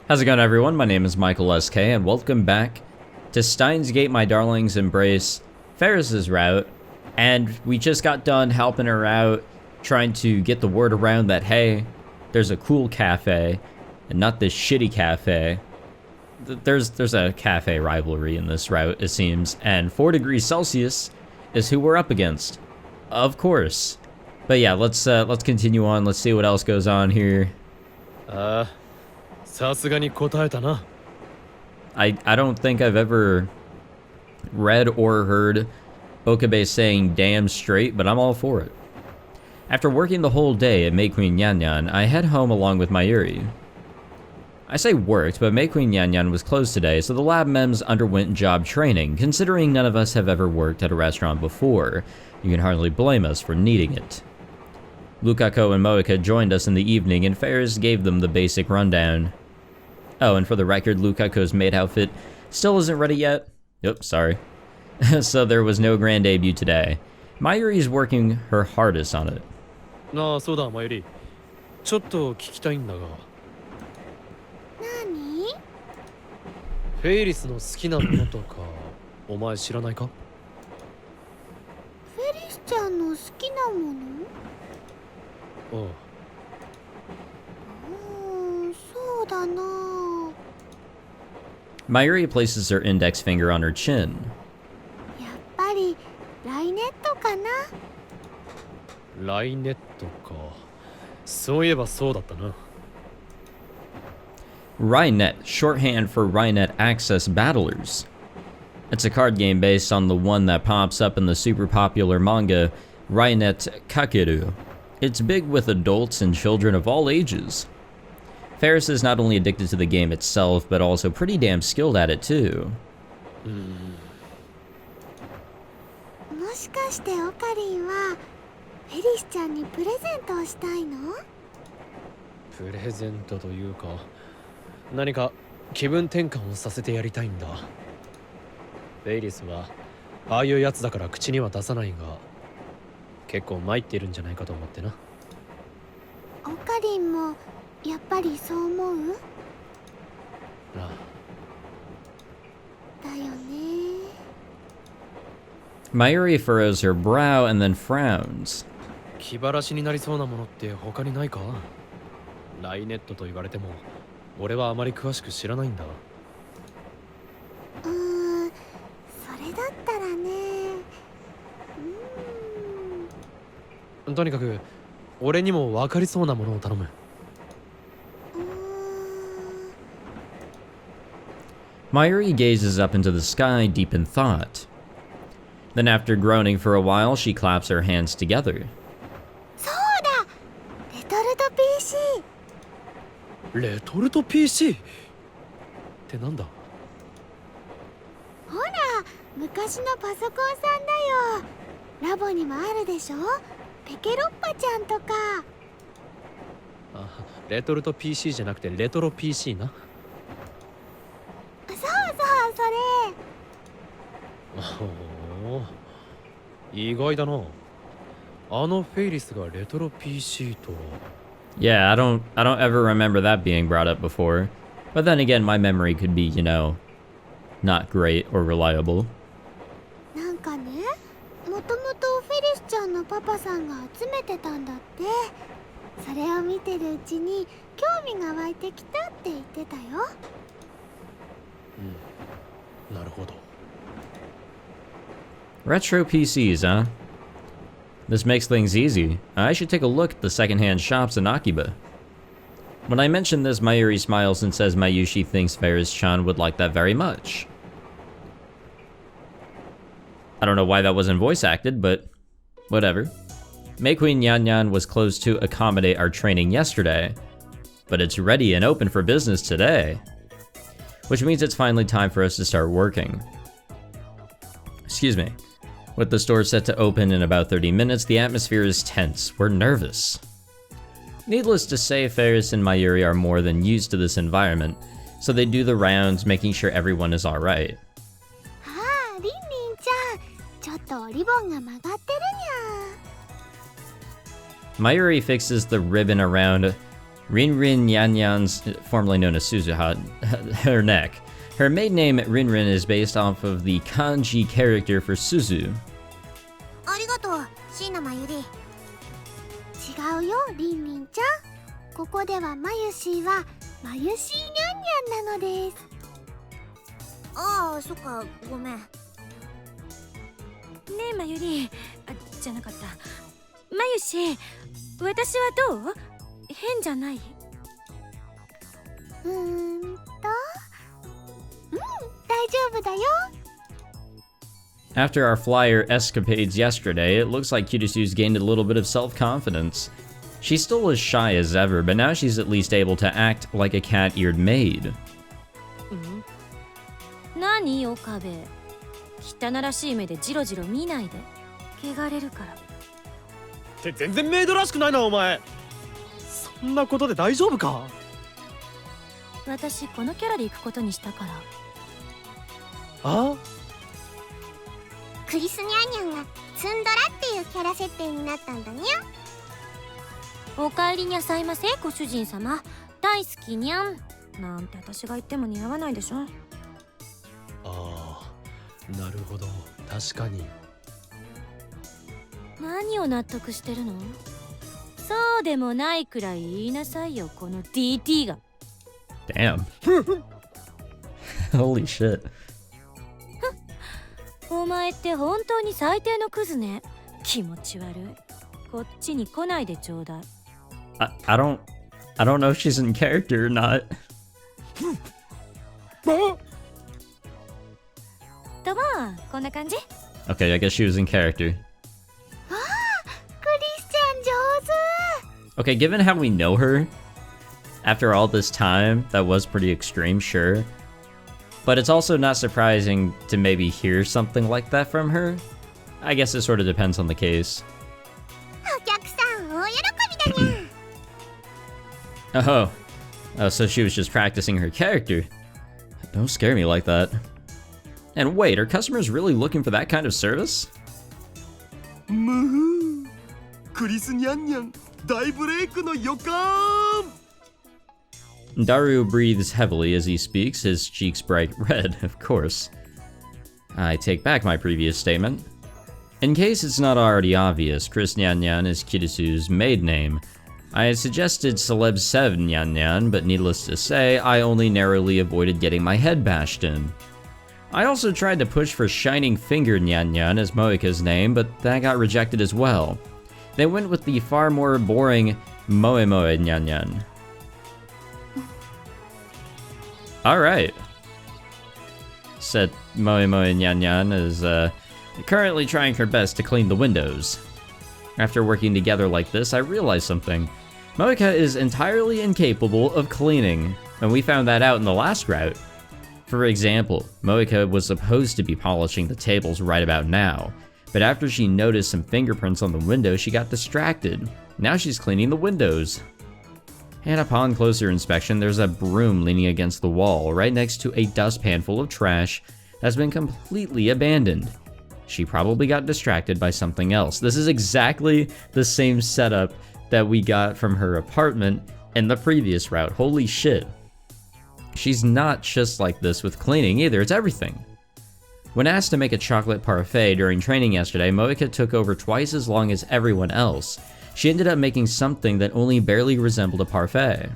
How's it going, everyone? My name is Michael SK, and welcome back to Steins Gate, my darlings embrace Ferris's route. And we just got done helping her out, trying to get the word around that, hey, there's a cool cafe, and not this shitty cafe. There's a cafe rivalry in this route, it seems, and 4 degrees Celsius is who we're up against, of course. But yeah, let's continue on. Let's see what else goes on here. I don't think I've ever read or heard Okabe saying damn straight, but I'm all for it. After working the whole day at Maid Queen Yan Yan, I head home along with Mayuri. I say worked, but Maid Queen Yan Yan was closed today, so the lab mems underwent job training. Considering none of us have ever worked at a restaurant before, you can hardly blame us for needing it. Lukaku and Moeka joined us in the evening, and Ferris gave them the basic rundown. Oh, and for the record, Lukaku's maid outfit still isn't ready yet. Oops, sorry. So there was no grand debut today. Mayuri's working her hardest on it. ああ、そうだ、Mayuri。ちょっと聞きたいんだが。何？フェイリスの好きなものとか、お前知らないか？フェリスちゃんの好きなもの？ああ。そうだな。Mayuri places her index finger on her chin. やっぱりライネットかな。ライネットか。そういえばそうだったな。Rainet, shorthand for Rainet Access Battlers. It's a card game based on the one that pops up in the super popular manga Rainet Kakeru. It's big with adults and children of all ages. Ferris is not only addicted to the game itself, but also pretty damn skilled at it too. もしかしてオカリンはフェリスちゃんにプレゼントをしたいの？プレゼントというか、何か気分転換をさせてやりたいんだ。フェイリスはああいうやつだから口には出さないが、結構参ってるんじゃないかと思ってな。オカリンもやっぱりそう思う？あだよね。Mayuri furrows her brow and then frowns. 気晴らしになりそうなものって他にないか？ライネットと言われても、俺はあまり詳しく知らないんだ。それだったらね。とにかく俺にも分かりそうなものを頼む。Mayuri gazes up into the sky, deep in thought. Then after groaning for a while, she claps her hands together. そうだ！レトルト PC！ レトルト PC？ ってなんだ？ほら、昔のパソコンさんだよ。ラボにもあるでしょ？ペケロッパちゃんとか。あ、レトルト PC じゃなくてレトロ PC な。そうそう、それ。ほう、意外だな。あのフェイリスがレトロ PC とは。Yeah, I don't ever remember that being brought up before. But then again, my memory could be, you know, not great or reliable. なんかね、もともとフェリスちゃんのパパさんが集めてたんだって。それを見てるうちに興味が湧いてきたって言ってたよ。なるほど。Retro PCs, huh? This makes things easy. I should take a look at the secondhand shops in Akiba. When I mention this, Mayuri smiles and says Mayushi thinks Ferris-chan would like that very much. I don't know why that wasn't voice acted, but whatever. Maid Queen Yan Yan was closed to accommodate our training yesterday, but it's ready and open for business today. Which means it's finally time for us to start working. Excuse me. With the store set to open in about 30 minutes, the atmosphere is tense. We're nervous. Needless to say, Ferris and Mayuri are more than used to this environment, so they do the rounds, making sure everyone is alright. ああ、リンリンちゃん、ちょっとリボンが曲がってるにゃ。Mayuri fixes the ribbon around Rinrin Yanyan's, formerly known as Suzuha, her neck. Her maiden name Rinrin is based off of the kanji character for Suzu. ありがとう、椎名まゆり。違うよ、りんりんちゃん。ここではまゆしーはまゆしーにゃんにゃんなのです。ああ、そっか、ごめん。ねえまゆり、じゃなかった。まゆし、私はどう？変じゃない？うん、大丈夫だよ。 After our flyer escapades yesterday, it looks like Kirisu's gained a little bit of self-confidence. She's still as shy as ever, but now she's at least able to act like a cat-eared maid. 何岡部、汚らしい目でジロジロ見ないで、汚れるから。って全然メイドらしくないなお前。そんなことで大丈夫か？私このキャラで行くことにしたから。あ？クリスニャンニャンがツンドラっていうキャラ設定になったんだにゃ。お帰りにゃさいませご主人様、大好きにゃんなんて私が言っても似合わないでしょ。ああ、なるほど、確かに。何を納得してるの？そうでもないくらい言いなさいよ、この DT が。Damn. Holy shit. お前って本当に最低のクズね。気持ち悪い。こっちに来ないでちょうだい。I don't know if she's in character or not. とまあこんな感じ。 Okay, I guess she was in character. ああ、クリスチャン上手。 Okay, given how we know her, after all this time, that was pretty extreme, sure. But it's also not surprising to maybe hear something like that from her. I guess it sort of depends on the case. お客さん大喜びだにゃ。 Oh, so she was just practicing her character. Don't scare me like that. And wait, are customers really looking for that kind of service? むふクリスニャンニャン大ブレイクの予感。 Daru breathes heavily as he speaks, his cheeks bright red, of course. I take back my previous statement. In case it's not already obvious, Chris Nyan Nyan is Kirisu's maid name. I had suggested Celeb 7 Nyan Nyan, but needless to say, I only narrowly avoided getting my head bashed in. I also tried to push for Shining Finger Nyan Nyan as Moeka's name, but that got rejected as well. They went with the far more boring Moe Moe Nyan Nyan. Alright, said Moe Moe Nyan Nyan is currently trying her best to clean the windows. After working together like this, I realized something. Moeka is entirely incapable of cleaning, and we found that out in the last route. For example, Moeka was supposed to be polishing the tables right about now, but after she noticed some fingerprints on the window, she got distracted. Now she's cleaning the windows. And upon closer inspection, there's a broom leaning against the wall, right next to a dustpan full of trash that's been completely abandoned. She probably got distracted by something else. This is exactly the same setup that we got from her apartment in the previous route. Holy shit. She's not just like this with cleaning either, it's everything. When asked to make a chocolate parfait during training yesterday, Moeka took over twice as long as everyone else. She ended up making something that only barely resembled a parfait.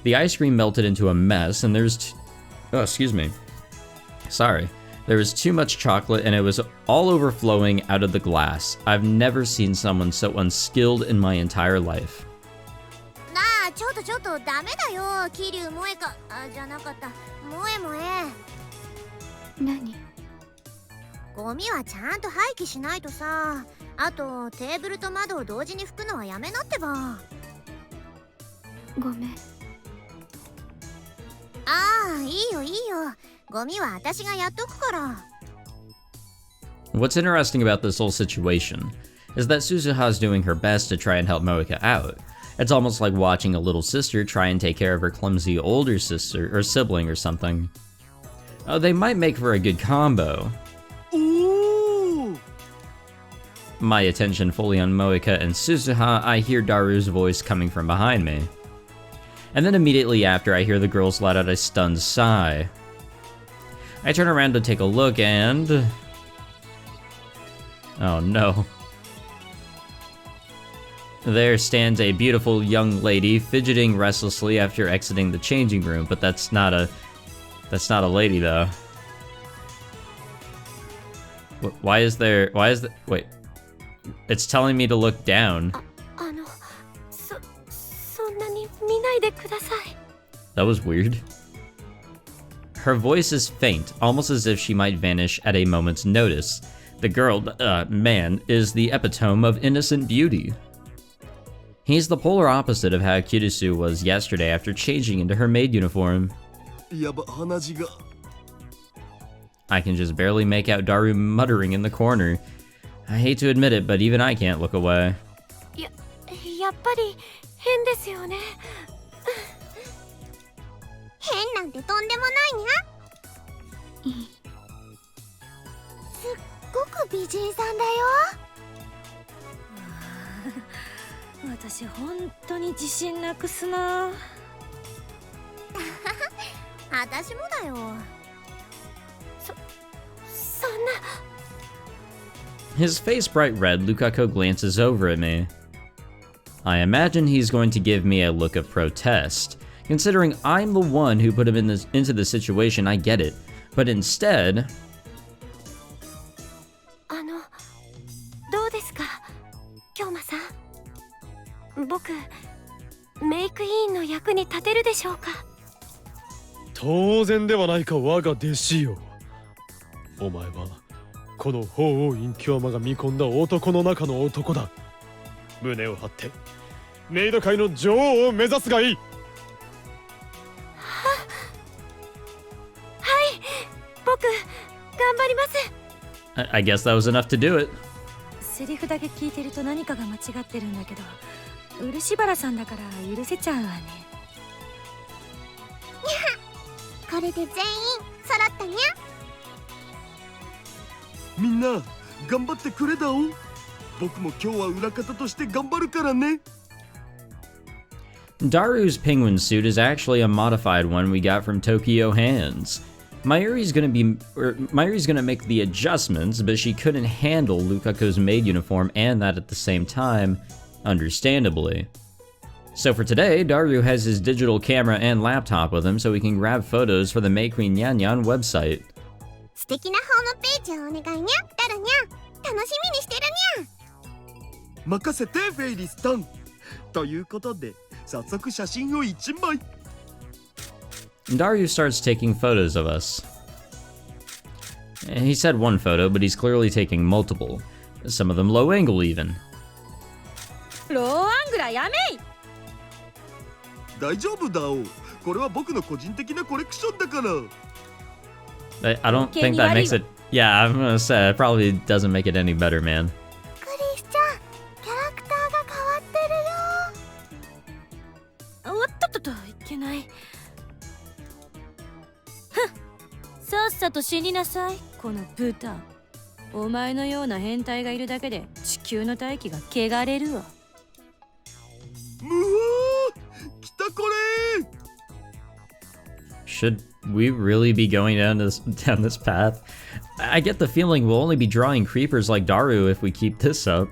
The ice cream melted into a mess, and there's there was too much chocolate and it was all overflowing out of the glass. I've never seen someone so unskilled in my entire life. なあ、ちょっとダメだよ、桐生萌香。あ、じゃなかった、萌え萌え。何？ゴミはちゃんと廃棄しないとさ。あとテーブルと窓を同時に拭くのはやめなってば。ごめん。ああ、いいよいいよ。ゴミは私がやっとくから。 What's interesting about this whole situation is that Suzuha's doing her best to try and help Moeka out. It's almost like watching a little sister try and take care of her clumsy older sister or sibling or something. Oh, they might make for a good combo. Ooh. My attention fully on Moeka and Suzuha, I hear Daru's voice coming from behind me. And then immediately after, I hear the girls let out a stunned sigh. I turn around to take a look and... oh no. There stands a beautiful young lady fidgeting restlessly after exiting the changing room, but that's not a lady though. Why is the wait. It's telling me to look down. そんなに見ないでください。 That was weird. Her voice is faint, almost as if she might vanish at a moment's notice. The man, is the epitome of innocent beauty. He's the polar opposite of how Kirisu was yesterday after changing into her maid uniform. やば、鼻血が。I can just barely make out Daru muttering in the corner. I hate to admit it, but even I can't look away. やっぱり変ですよね。変なんてとんでもないにゃ。すっごく美人さんだよ。私本当に自信なくすな。私もだよ。そんな。 His face bright red, Lukaku glances over at me. I imagine he's going to give me a look of protest. Considering I'm the one who put him into the situation, I get it. But instead... どうですか、京馬さん。僕、メイク委員の役に立てるでしょうか。当然ではないか、我が弟子よ。お前はこの法王院京馬が見込んだ男の中の男だ。胸を張ってメイド界の女王を目指すがいい。僕、頑張ります。 I guess that was enough to do it. セリフだけ聞いてると何かが間違ってるんだけど、漆原さんだから許せちゃうわね。これで全員揃ったにゃ。みんな頑張ってくれだお。僕も今日は裏方として頑張るからね。Daru's penguin suit is actually a modified one we got from Tokyo Hands. Mayuri's gonna make the adjustments, but she couldn't handle Lukaku's maid uniform and that at the same time, understandably. So for today, Daru has his digital camera and laptop with him so he can grab photos for the May Queen Nyan website. 素敵なホームページをお願いにゃ。ダルにゃ。楽しみにしてるにゃ。任せてフェイリスタン。ということで早速写真を1枚。Daru starts taking photos of us. He said one photo, but he's clearly taking multiple. Some of them low angle even. ローアングラやめい。大丈夫だお。これは僕の個人的なコレクションだから。I don't think that makes it... Yeah, I'm gonna say, it probably doesn't make it any better, man. クリスちゃん、キャラクターが変わってるよ。おっとっとっと、いけない。さっさと死になさい、この豚。お前のような変態がいるだけで地球の大気が汚れるわ。むわー、来たこれ。 Should we really be going down this path? I get the feeling we'll only be drawing creepers like Daru if we keep this up.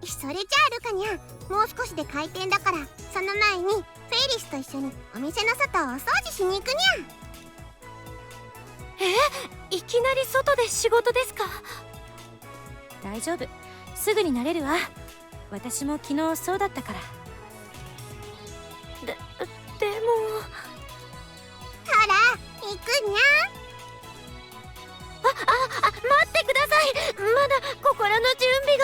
それじゃあルカにゃ。もう少しで開店だから、その前にフェイリスと一緒にお店の外をお掃除しに行くにゃ。いきなり外で仕事ですか。大丈夫、すぐに慣れるわ。私も昨日そうだったから。でもほら行くにゃ。待ってください。まだ心の準備が。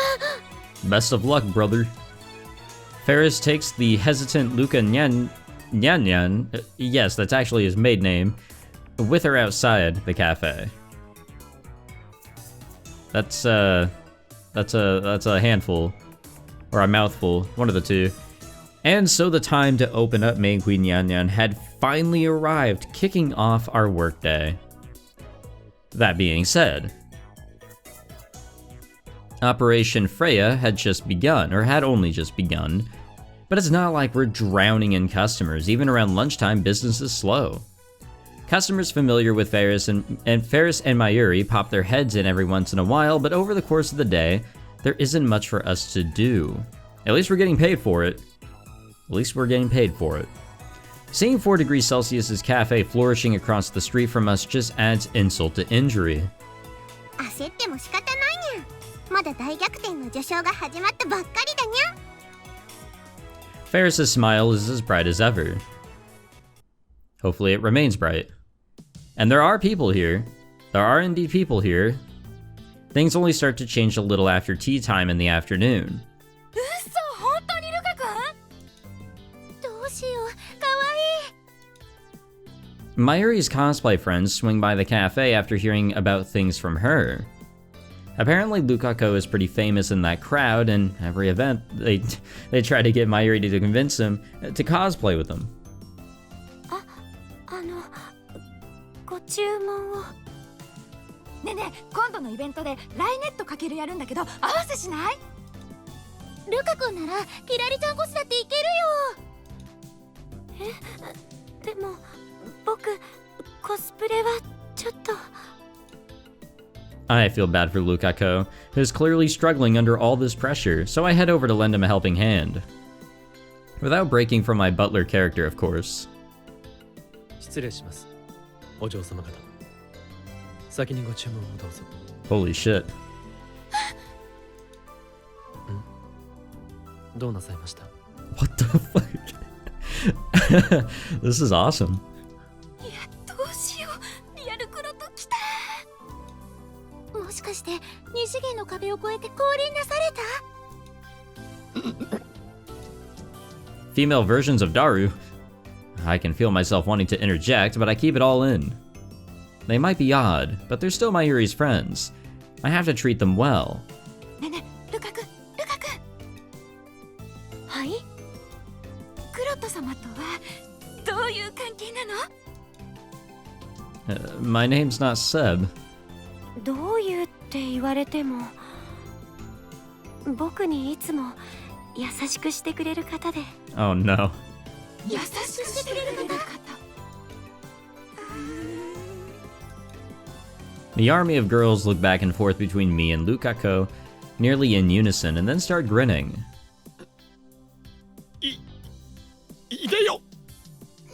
Best of luck, brother. Ferris takes the hesitant Luka Nyan, yes, that's actually his maid name, with her outside the cafe. That's a handful, or a mouthful, one of the two. And so the time to open up Maid Queen Nyan had finally arrived, kicking off our workday. That being said, Operation Freya had just begun, or had only just begun. But it's not like we're drowning in customers. Even around lunchtime, business is slow. Customers familiar with Ferris and Mayuri pop their heads in every once in a while, but over the course of the day, there isn't much for us to do. At least we're getting paid for it. At least we're getting paid for it. Seeing 4 degrees Celsius's cafe flourishing across the street from us just adds insult to injury. 焦っても仕方ないにゃ。まだ大逆転の序章が始まったばっかりだにゃ。Ferris's smile is as bright as ever. Hopefully it remains bright. And there are people here. There are indeed people here. Things only start to change a little after tea time in the afternoon. 嘘、本当にルカ君？どうしよう、かわいい。Mayuri's cosplay friends swing by the cafe after hearing about things from her. Apparently Lukaku is pretty famous in that crowd, and every event they try to get Mayuri to convince him to cosplay with them. ご注文を。ねえねえ、今度のイベントでライネットかけるやるんだけど、合わせしない？ルカ君ならキラリちゃん越しだっていけるよ。でも僕コスプレはちょっと。I feel bad for Lukaku, who's clearly struggling under all this pressure, so I head over to lend him a helping hand. Without breaking from my butler character, of course. 失礼します。お嬢様方。先にご注文をどうぞ。Holy shit. どうなさいました？ What the fuck? This is awesome. いや、どうしよう。リアルクロと来た。もしかして二次元の壁を越えて降臨なされた？Female versions of Daru. I can feel myself wanting to interject, but I keep it all in. They might be odd, but they're still Mayuri's friends. I have to treat them well. ねえねえ、ルカ君。はい？クロット様とはどういう関係なの？ My name's not Seb. どういうって言われても、僕にいつも優しくしてくれる方で。Oh no. 優しくしてくれる方。The army of girls look back and forth between me and Lukaku, nearly in unison, and then start grinning. いでよ、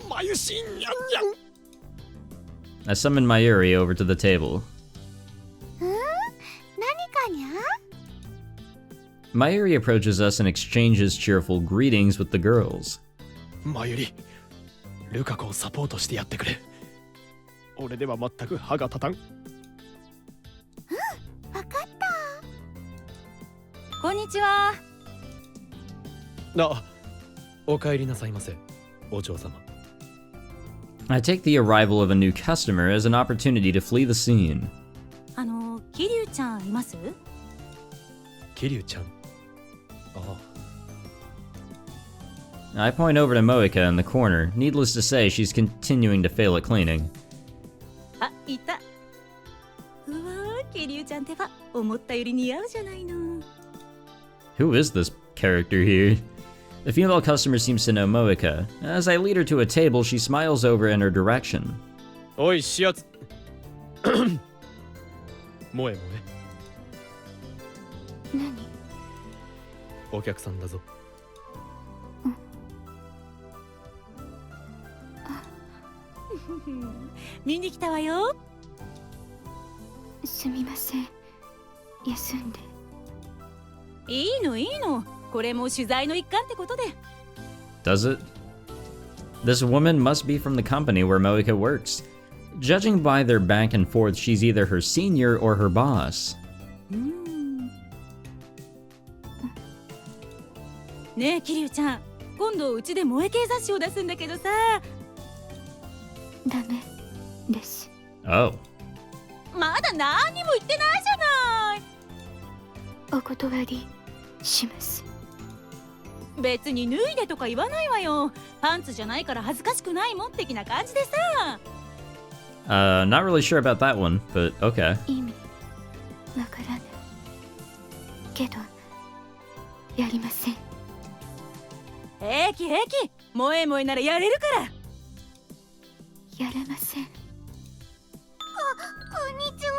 まゆしにゃんにゃん。I summon Mayuri over to the table. 何かにゃ？ Mayuri approaches us and exchanges cheerful greetings with the girls. まゆり、ルカ子をサポートしてやってくれ。俺では全く歯が立たん。わかった。こんにちは。お帰りなさいませ、お嬢様。I take the arrival of a new customer as an opportunity to flee the scene. 桐生ちゃんいます？桐生ちゃん。I point over to Moika in the corner. Needless to say, she's continuing to fail at cleaning. あ、いた。うわー、桐生ちゃんってば思ったより似合うじゃないの。Who is this character here? The female customer seems to know Moika. As I lead her to a table, she smiles over in her direction. おい、しやつ。萌え。何？お客さんだぞ。見に来たわよ。すみません。休んで。いいの。これも取材の一環ってことで。Does it? This woman must be from the company where Moika works. Judging by their back and forth, she's either her senior or her boss. ねえ、桐生ちゃん。今度うちで萌え系雑誌を出すんだけどさ。ダメです。Oh. まだ何にも言ってないじゃない。お断りします。別に脱いでとか言わないわよ。パンツじゃないから恥ずかしくないもん的な感じでさ。Not really sure about that one, but okay. 意味わからないけどやりません。平気平気、萌え萌えならやれるから。やれません。こんにちは。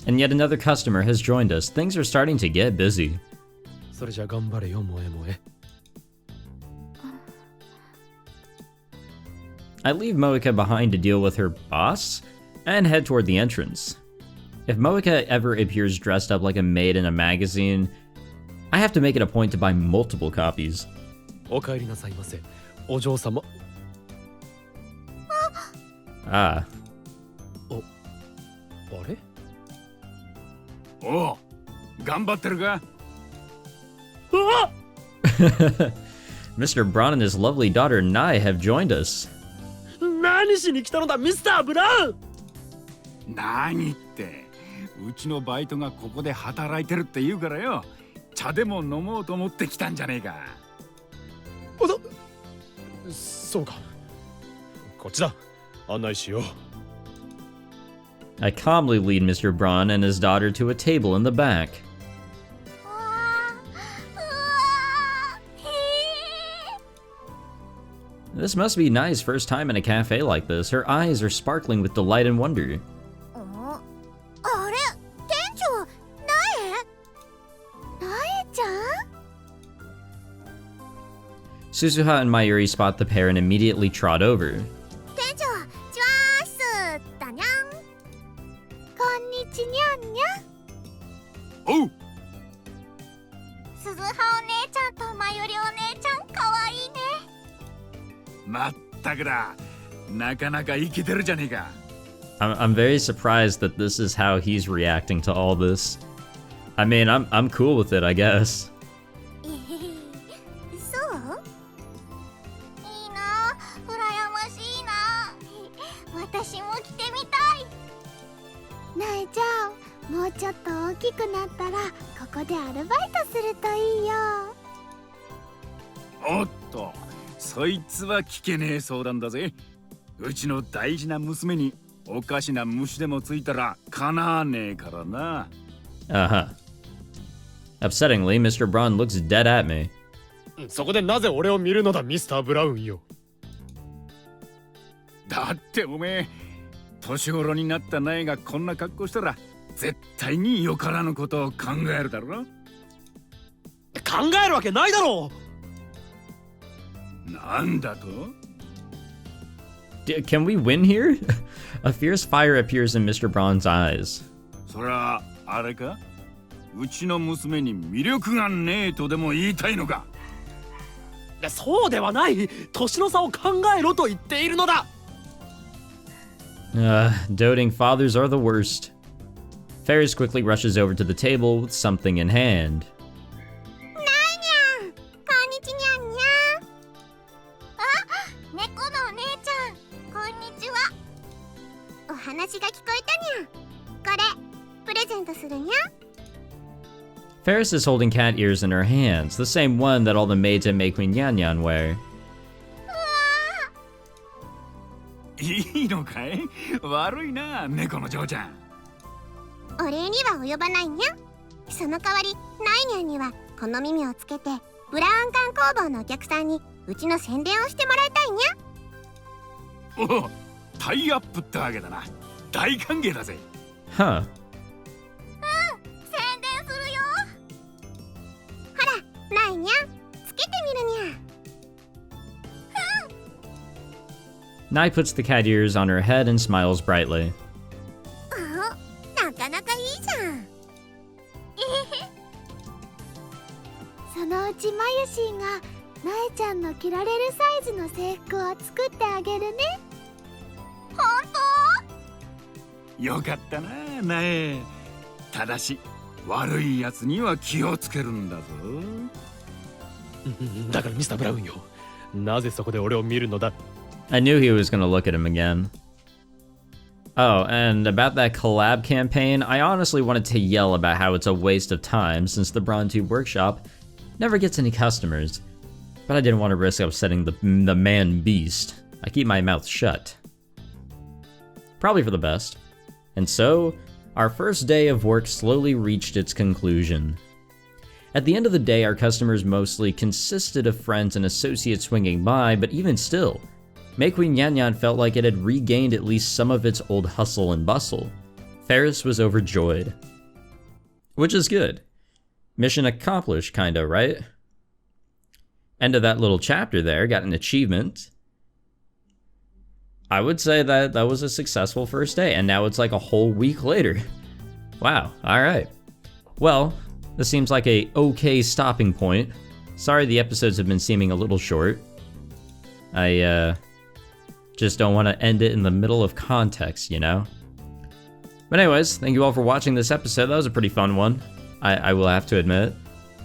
And yet another customer has joined us. Things are starting to get busy. それじゃ頑張れよ萌え萌え。I leave Moeka behind to deal with her boss and head toward the entrance. If Moeka ever appears dressed up like a maid in a magazine, I have to make it a point to buy multiple copies. お帰りなさいませ、お嬢様。Ah. あれ？おう、頑張ってるか？ Mr. Braun and his lovely daughter Nai have joined us. 何しに来たのだミスター・ブラウン。何って、うちのバイトがここで働いてるって言うからよ。茶でも飲もうと思って来たんじゃねえか。そうか、こっちだ、案内しよう。I calmly lead Mr. Braun and his daughter to a table in the back. うわー、へ This must be Nai's first time in a cafe like this. Her eyes are sparkling with delight and wonder. ー。あれ、店長、なえちゃん？ Suzuha and Mayuri spot the pair and immediately trot over. 店長、チワースだにゃん。こんにちにゃんにゃん。おう、鈴葉お姉ちゃんとまゆりお姉ちゃん、かわいいね。まったくだ。なかなかイケてるじゃねえか。I'm very surprised that this is how he's reacting to all this. I mean, I'm cool with it, I guess. そう？いいな、うらやましいな。私も着てみたい。なえちゃん、もうちょっと大きくなったらここでアルバイトするといいよ。おっと、そいつは聞けねえ相談だぜ。うちの大事な娘におかしな虫でもついたらかなわねえからな。Uh-huh. Upsettingly, Mr. Braun looks dead at me. そこでなぜ俺を見るのだミスター・ブラウンよ。だっておめえ、年頃になった苗がこんな格好したら絶対によからぬことを考えるだろ。考えるわけないだろう。なんだと？ Can we win here? A fierce fire appears in Mr. Braun's eyes. そりゃあれか？うちの娘に魅力がねえとでも言いたいのか？そうではない。年の差を考えろと言っているのだ。Doting fathers are the worst. Ferris quickly rushes over to the table with something in hand. なえにゃん、こんにちにゃんにゃん。あ、猫のお姉ちゃん、こんにちは。お話が聞こえたにゃん。これ、プレゼントするにゃん。Ferris is holding cat ears in her hands, the same one that all the maids at Meikuin Yanyan wear. いいのかい？悪いな、猫の嬢ちゃん。お礼には及ばないにゃん。その代わり、ナイニャンにはこの耳をつけてブラウン管工房のお客さんにうちの宣伝をしてもらいたいにゃん。おお、タイアップってわけだな。大歓迎だぜ。 Huh. 宣伝するよ。ほら、ナイニャン、つけてみるにゃん。 Nai puts the cat ears on her head and smiles brightly. なかなかいいじゃん。そのうちマユシンがナエちゃんの着られるサイズの制服を作ってあげるね。本よかったな、苗。ただし、悪いやつには気をつけるんだぞ。だからミスター・ブラウンよ、なぜそこで俺を見るのだ。 I knew he was gonna look at him again. Oh, and about that collab campaign, I honestly wanted to yell about how it's a waste of time since the Brontube Workshop never gets any customers. But I didn't want to risk upsetting the man beast. I keep my mouth shut. Probably for the best. And so, our first day of work slowly reached its conclusion. At the end of the day, our customers mostly consisted of friends and associates swinging by, but even still, Meikui Nyan felt like it had regained at least some of its old hustle and bustle. Ferris was overjoyed. Which is good. Mission accomplished, kinda, right? End of that little chapter there, got an achievement. I would say that that was a successful first day, and now it's like a whole week later. Wow, alright. Well, this seems like a okay stopping point. Sorry the episodes have been seeming a little short. I just don't want to end it in the middle of context, you know? But anyways, thank you all for watching this episode. That was a pretty fun one, I will have to admit.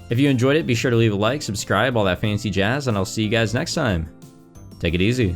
If you enjoyed it, be sure to leave a like, subscribe, all that fancy jazz, and I'll see you guys next time. Take it easy.